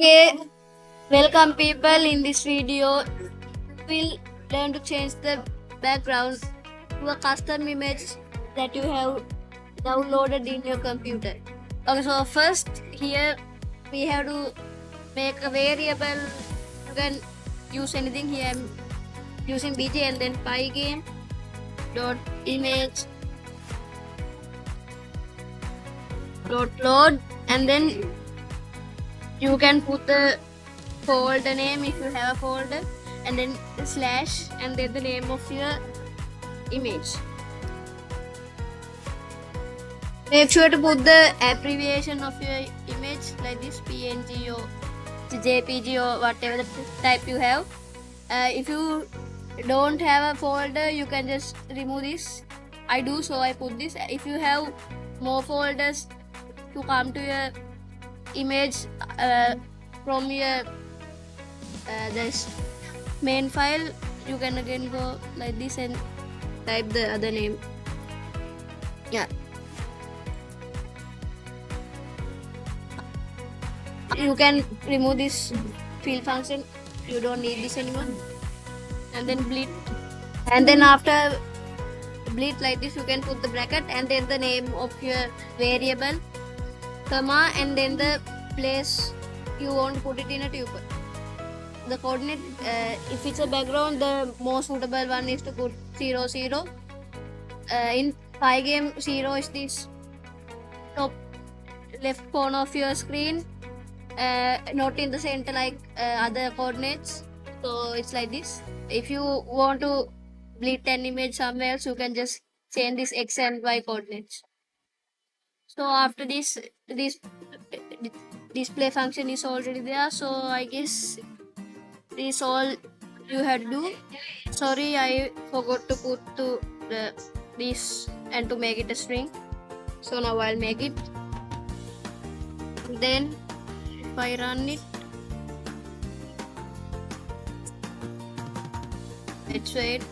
Okay, welcome people. In this video, we'll learn to change the background to a custom image that you have downloaded in your computer. Okay, so first here we have to make a variable. You can use anything here. I'm using BJ and then Pygame dot image dot load, and then you can put the folder name if you have a folder, and then slash, and then the name of your image. Make sure to put the abbreviation of your image like this, PNG or JPG or whatever the type you have. If you don't have a folder, you can just remove this. I do, so I put this. If you have more folders to come to your image from your this main file, you can again go like this and type the other name. Yeah, you can remove this fill function. You don't need this anymore. And then bleed, and then after bleed like this, you can put the bracket and then the name of your variable, comma, and then the place you want to put it in a tuple. The coordinate, if it's a background, the most suitable one is to put 0 0. In Pygame, 0 is this top left corner of your screen, not in the center like other coordinates. So it's like this. If you want to bleed an image somewhere else, you can just change this x and y coordinates. So after this display function is already there, so I guess this all you had to do. Sorry, I forgot to put this and to make it a string, so now I'll make it. Then if I run it, let's wait.